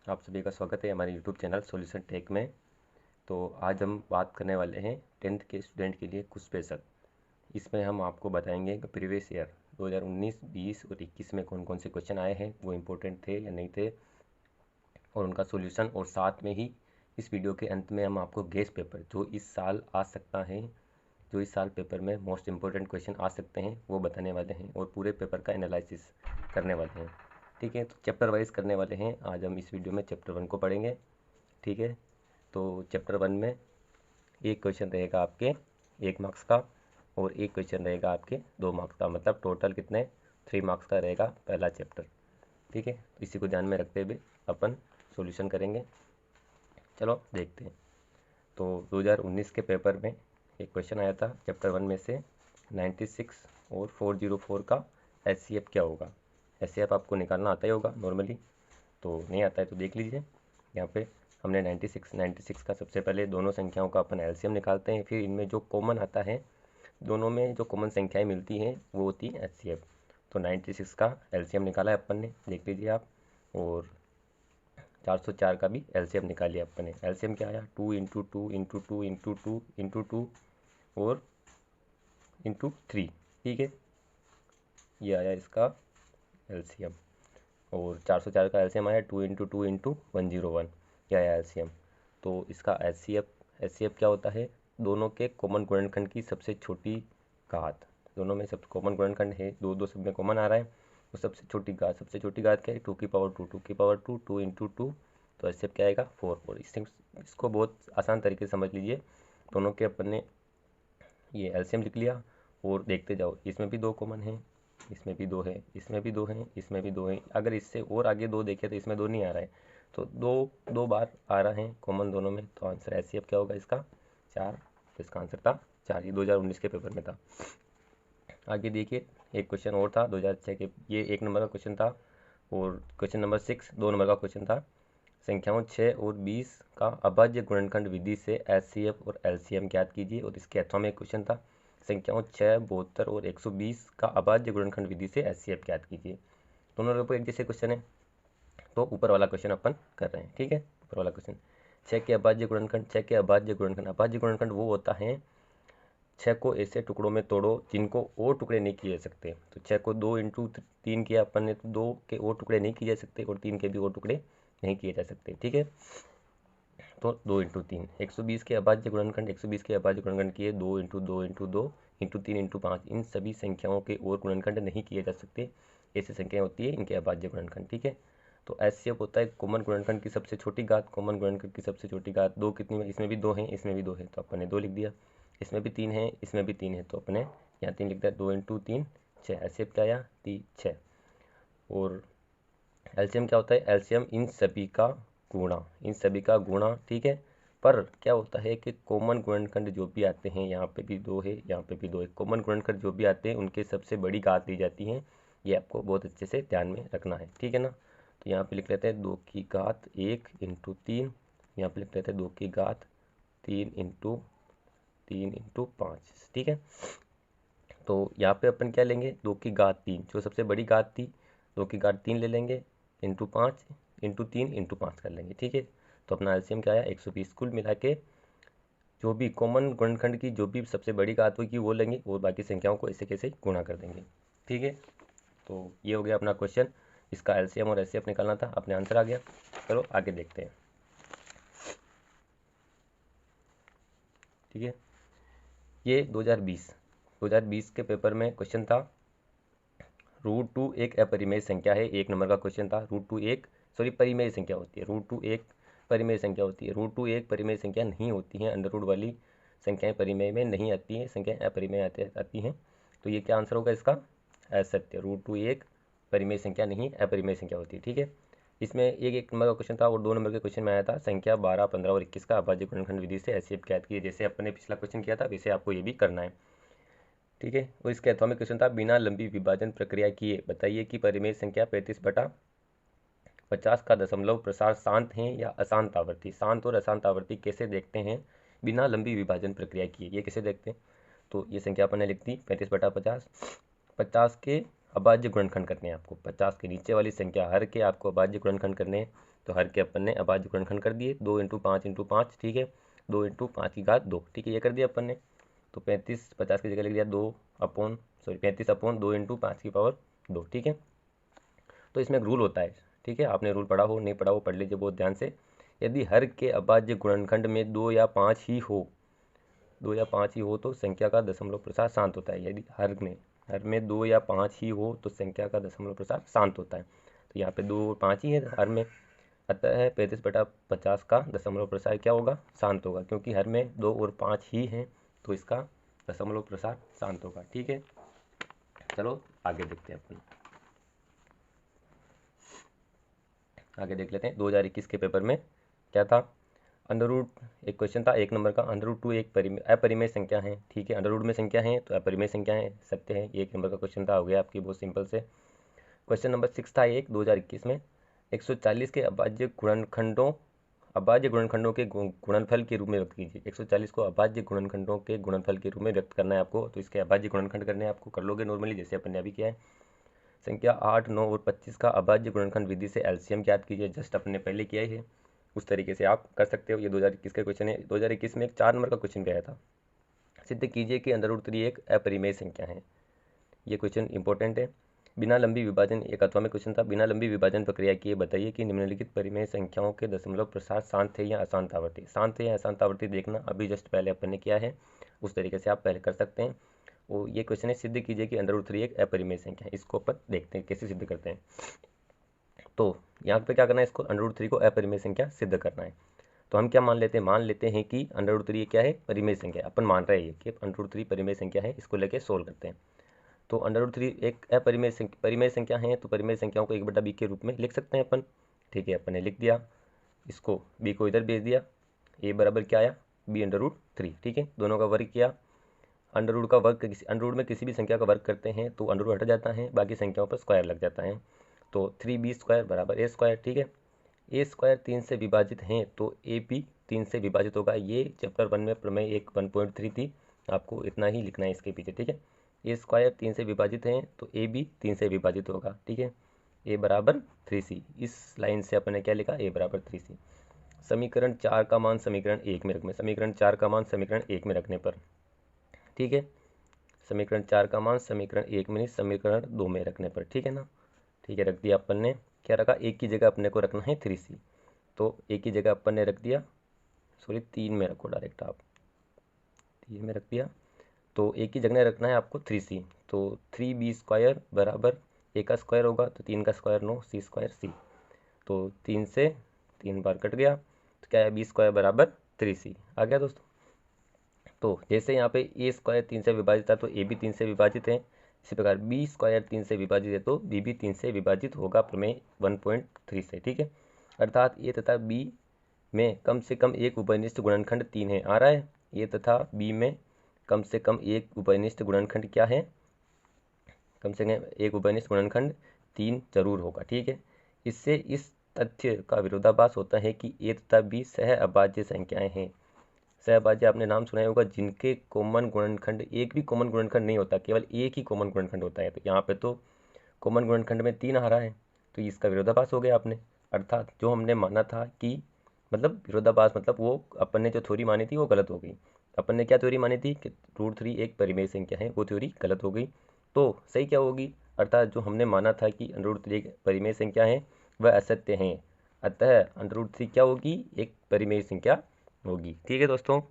आप सभी का स्वागत है हमारे YouTube चैनल सॉल्यूशन टेक में। तो आज हम बात करने वाले हैं 10th के स्टूडेंट के लिए कुछ स्पेशल। इसमें हम आपको बताएंगे कि प्रीवियस ईयर 2019, 20 और 21 में कौन कौन से क्वेश्चन आए हैं, वो इम्पोर्टेंट थे या नहीं थे, और उनका सॉल्यूशन। और साथ में ही इस वीडियो के अंत में हम आपको गेस्ट पेपर जो इस साल आ सकता है, जो इस साल पेपर में मोस्ट इम्पोर्टेंट क्वेश्चन आ सकते हैं, वो बताने वाले हैं और पूरे पेपर का एनालिसिस करने वाले हैं। ठीक है, तो चैप्टर वाइज करने वाले हैं। आज हम इस वीडियो में चैप्टर 1 को पढ़ेंगे। ठीक है, तो चैप्टर 1 में एक क्वेश्चन रहेगा आपके 1 मार्क्स का और एक क्वेश्चन रहेगा आपके 2 मार्क्स का, मतलब टोटल कितने 3 मार्क्स का रहेगा पहला चैप्टर। ठीक है, तो इसी को ध्यान में रखते हुए अपन सॉल्यूशन करेंगे। चलो देखते हैं। तो 2019 के पेपर में एक क्वेश्चन आया था चैप्टर 1 में से 96 और 404 का एचसीएफ क्या होगा। एचसीएफ आपको निकालना आता ही होगा नॉर्मली, तो नहीं आता है तो देख लीजिए। यहाँ पे हमने 96 का सबसे पहले दोनों संख्याओं का अपन एलसीएम निकालते हैं, फिर इनमें जो कॉमन आता है, दोनों में जो कॉमन संख्याएं मिलती हैं वो होती है एचसीएफ। तो 96 का एलसीएम निकाला है अपन ने, देख लीजिए आप। और 404 का भी एलसीएम निकाल लिया अपन ने। एलसीएम क्या आया, 2 इंटू 2 इंटू 2 इंटू 2 इंटू 2 और इंटू 3। ठीक है, ये आया इसका एलसीएम। और 404 का एलसीएम आया 2 इंटू 2 इंटू 101, ये आया एलसीएम। तो इसका एचसीएफ क्या होता है, दोनों के कॉमन गुणनखंड की सबसे छोटी घात। दोनों में सब कॉमन गुणनखंड है, दो दो सब में कॉमन आ रहा है, तो सबसे छोटी घात क्या है, 2 की पावर 2, 2 की पावर 2, 2 इंटू 2, तो एचसीएफ क्या आएगा 4। और इसको बहुत आसान तरीके से समझ लीजिए। दोनों के अपन ने ये एलसीएम लिख लिया और देखते जाओ, इसमें भी 2 कॉमन है, इसमें भी 2 है, इसमें भी 2 है, इसमें भी 2 है। अगर इससे और आगे 2 देखे तो इसमें 2 नहीं आ रहा है, तो 2 बार आ रहा है कॉमन दोनों में, तो आंसर एचसीएफ क्या होगा इसका 4। तो इसका आंसर था 4। ये 2019 के पेपर में था। आगे देखिए, एक क्वेश्चन और था 2006 के, ये 1 नंबर का क्वेश्चन था। और क्वेश्चन नंबर 6 2 नंबर का क्वेश्चन था। संख्याओं 6 और 20 का अभाज्य गुणनखंड विधि से एचसीएफ और एलसीएम ज्ञात कीजिए। और इसके अथवा में एक क्वेश्चन था, संख्याओं 6, 72 और 120 का अभाज्य गुणनखंड विधि से एचसीएफ ज्ञात कीजिए। दोनों के ऊपर एक जैसे क्वेश्चन है, तो ऊपर वाला क्वेश्चन अपन कर रहे हैं। ठीक है, ऊपर वाला क्वेश्चन 6 के अभाज्य गुणनखंड। 6 के अभाज्य गुणनखंड वो होता है, 6 को ऐसे टुकड़ों में तोड़ो जिनको और टुकड़े नहीं किए जा सकते। तो 6 को 2 इंटू 3 किया अपन ने, तो 2 के और टुकड़े नहीं किए जा सकते और 3 के भी और टुकड़े नहीं किए जा सकते। ठीक है, तो 2 इंटू 3 120 के अभाज्य गुणनखंड। 120 के अभाज्य गुणनखंड किए 2 इंटू 2 इंटू 2 इंटू 3 इंटू 5। इन सभी संख्याओं के और गुणनखंड नहीं किए जा सकते, ऐसी संख्याएं होती है इनके अभाज्य गुणनखंड। ठीक है, तो एचसीएफ होता है कॉमन गुणनखंड की सबसे छोटी घात। कॉमन गुणनखंड की सबसे छोटी घात 2 कितनी है, इसमें भी 2 है, इसमें भी 2 है, तो अपन ने 2 लिख दिया। इसमें भी 3 है, इसमें भी 3 है, तो अपने यहाँ 3 लिख दिया। 2 इंटू 3 6, एचसीएफ क्या आया 6। और एलसीएम क्या होता है, एलसीएम इन सभी का गुणा। ठीक है, पर क्या होता है कि कॉमन गुणनखंड जो भी आते हैं, यहाँ पे भी 2 है, यहाँ पे भी 2 है, कॉमन गुणनखंड जो भी आते हैं उनके सबसे बड़ी घात ली जाती है। ये आपको बहुत अच्छे से ध्यान में रखना है। ठीक है ना, तो यहाँ पे लिख लेते हैं 2 की घात 1 इंटू 3, यहाँ पे लिख लेते हैं 2 की घात 3 इंटू 5। ठीक है, तो यहाँ पे अपन क्या लेंगे, 2 की घात 3, जो सबसे बड़ी घात थी, 2 की घात 3 ले लेंगे, इंटू 5 इंटू 3 इंटू 5 कर लेंगे। ठीक है, तो अपना एलसीएम क्या आया 120। कुल मिला के जो भी कॉमन गुणनखंड की जो भी सबसे बड़ी घात होगी वो लेंगे और बाकी संख्याओं को ऐसे कैसे गुणा कर देंगे। ठीक है, तो ये हो गया अपना क्वेश्चन। इसका एलसीएम और एचसीएफ निकालना था, अपने आंसर आ गया। चलो आगे देखते हैं। ठीक है, ये 2020 के पेपर में क्वेश्चन था। √2 एक अपरिमेय संख्या है, 1 नंबर का क्वेश्चन था। √2 एक परिमेय संख्या होती है। √2 एक परिमेय संख्या होती है। √2 एक परिमेय संख्या नहीं होती है, अंडर रूट वाली संख्याएं परिमेय में नहीं आती हैं, संख्याएं अपरिमेय आती हैं। तो ये क्या आंसर होगा इसका, असत्य। √2 एक परिमेय संख्या नहीं, अपरिमेय संख्या होती है। ठीक है, इसमें एक नंबर का क्वेश्चन था और 2 नंबर के क्वेश्चन में आया था संख्या 12, 15 और 21 का अभाज्य गुणनखंड विधि से एचसीएफ ज्ञात कीजिए। जैसे अपने पिछला क्वेश्चन किया था वैसे आपको ये भी करना है। ठीक है, और इसके अथवा में क्वेश्चन था, बिना लंबी विभाजन प्रक्रिया किए बताइए कि परिमेय संख्या 35/50 का दशमलव प्रसार शांत है या अशांत आवर्ती। शांत और अशांत आवर्ती कैसे देखते हैं बिना लंबी विभाजन प्रक्रिया किए, ये कैसे देखते हैं। तो ये संख्या अपन ने लिख दी 35/50। 50 के अभाज्य गुणनखंड करने हैं आपको, 50 के नीचे वाली संख्या हर के आपको अभाज्य गुणनखंड करने हैं। तो हर के अपन ने अभाज्य गुणनखंड कर दिए, 2 × 5 × 5, ठीक है, 2 × 5 की घात 2, ठीक है, ये कर दिया अपन ने। तो 35 50 की जगह लिख दिया 35 अपॉन 2 × 5 की पावर 2, ठीक है। तो इसमें एक रूल होता है, ठीक है, आपने रूल पढ़ा हो नहीं पढ़ा हो पढ़ लीजिए बहुत ध्यान से। यदि हर के अभाज्य गुणनखंड में 2 या 5 ही हो, 2 या 5 ही हो तो संख्या का दशमलव प्रसार शांत होता है। यदि हर में 2 या 5 ही हो तो संख्या का दशमलव प्रसार शांत होता है। तो यहाँ पे 2 और 5 ही है हर में, अतः 35/50 का दशमलव प्रसार क्या होगा, शांत होगा, क्योंकि हर में 2 और 5 ही हैं तो इसका दशमलव प्रसार शांत होगा, ठीक है। चलो आगे देखते हैं अपन, आगे देख लेते हैं 2021 के पेपर में क्या था। अंडर रूट एक क्वेश्चन था 1 नंबर का, अंडर रूट 2 एक अपरिमेय संख्या है, ठीक है, अंडर रूट में संख्या है तो अपरिमेय संख्या है, सत्य है। 1 नंबर का क्वेश्चन था, हो गया आपकी बहुत सिंपल से। क्वेश्चन नंबर 6 था 2021 में, 140 के अभाज्य गुणनखंडों के गुणनफल के रूप में व्यक्त कीजिए। 140 को अभाज्य गुणनखंडों के गुणनफल के रूप में व्यक्त करना है आपको, तो इसके अभाज्य गुणनखंड करने हैं आपको, कर लोगे नॉर्मली जैसे अपन ने अभी किया है। संख्या 8, 9 और 25 का अभाज्य गुणनखंड विधि से एलसीएम ज्ञात कीजिए, जस्ट अपने पहले किया ही है, उस तरीके से आप कर सकते हो। ये 2021 का क्वेश्चन है। 2021 में एक 4 नंबर का क्वेश्चन भी आया था, सिद्ध कीजिए कि अंडर रूट 3 एक अपरिमेय संख्या है। ये क्वेश्चन इंपॉर्टेंट है। बिना लंबी विभाजन, एक अथवा में क्वेश्चन था, बिना लंबी विभाजन प्रक्रिया की बताइए कि निम्नलिखित परिमेय संख्याओं के दशमलव प्रसार शांत है या अशांत आवर्ती। शांत है या अशांत आवर्ती देखना, अभी जस्ट पहले अपन ने किया है, उस तरीके से आप पहले कर सकते हैं। और ये क्वेश्चन है, सिद्ध कीजिए कि अंडर रूट 3 एक अपरिमेय संख्या है। इसको अपन देखते हैं कैसे सिद्ध करते हैं। तो यहाँ पे क्या करना है, इसको अंडर रूट 3 को अपरिमेय संख्या सिद्ध करना है। तो हम क्या मान लेते हैं कि अंडर रूट 3 क्या है, परिमेय संख्या। अपन मान रहे हैं कि अंडर रूट 3 परिमेय संख्या है, इसको लेके सोल्व करते हैं। तो अंडर रूट 3 एक परिमेय संख्या है, तो परिमेय संख्याओं को 1/b के रूप में लिख सकते हैं अपन, ठीक है। अपन ने लिख दिया, इसको b को इधर भेज दिया, a बराबर क्या आया, b अंडर रूट 3, ठीक है। दोनों का वर्ग किया, अंडर रूट का वर्ग अंडर रूट में किसी भी संख्या का वर्ग करते हैं तो अंडर रूट हट जाता है, बाकी संख्याओं पर स्क्वायर लग जाता है। तो 3b² बराबर a², ठीक है। a² 3 से विभाजित हैं तो a भी 3 से विभाजित होगा। ये चैप्टर 1 में प्रमेय 1.3 थी, आपको इतना ही लिखना है इसके पीछे, ठीक है। a² 3 से विभाजित हैं तो a भी 3 से विभाजित होगा, ठीक है। a बराबर 3c, इस लाइन से अपने क्या लिखा, a बराबर 3c। समीकरण 4 का मान समीकरण 1 में रखने, समीकरण 4 का मान समीकरण 1 में रखने पर, ठीक है, समीकरण 4 का मान समीकरण 1 में नहीं समीकरण 2 में रखने पर, ठीक है ना, ठीक है। रख दिया अपन ने, क्या रखा, एक की जगह अपने को रखना है 3c, तो एक की जगह अपन ने रख दिया, सॉरी 3 में रखो डायरेक्ट आप, 3 में रख दिया, तो एक की जगह रखना है आपको 3c, तो 3b² बराबर a का स्क्वायर होगा तो 3 का स्क्वायर 9, c² c, तो 3 से 3 बार कट गया, तो क्या है b² बराबर 3c आ गया दोस्तों। तो जैसे यहाँ पे a² 3 से विभाजित था तो a भी 3 से विभाजित है, इसी प्रकार b² 3 से विभाजित है तो b भी 3 से विभाजित होगा प्रमेय 1.3 से, ठीक है। अर्थात a तथा b में कम से कम एक उभयनिष्ठ गुणनखंड 3 है, आ रहा है, a तथा b में कम से कम एक उभयनिष्ठ गुणनखंड क्या है, कम से कम एक उभयनिष्ठ गुणनखंड 3 जरूर होगा, ठीक है। इससे इस तथ्य का विरोधाभास होता है कि a तथा b सह अभाज्य संख्याएं हैं। सहभाज्य आपने नाम सुना होगा, जिनके कॉमन गुणनखंड, एक भी कॉमन गुणनखंड नहीं होता, केवल एक ही कॉमन गुणनखंड होता है। तो यहाँ पे तो कॉमन गुणनखंड में 3 आ रहा है, तो इसका विरोधाभास हो गया आपने। अर्थात जो हमने माना था कि, मतलब विरोधाभास मतलब वो अपन ने जो थ्योरी मानी थी वो गलत हो गई। अपन ने क्या थ्योरी मानी थी कि रूट 3 एक परिमेय संख्या है, वो थ्योरी गलत हो गई। तो सही क्या होगी, अर्थात जो हमने माना था कि अंडर रूट 3 एक परिमेय संख्या है वह असत्य है, अतः अंडर रूट 3 क्या होगी, एक परिमेय संख्या होगी, ठीक है दोस्तों।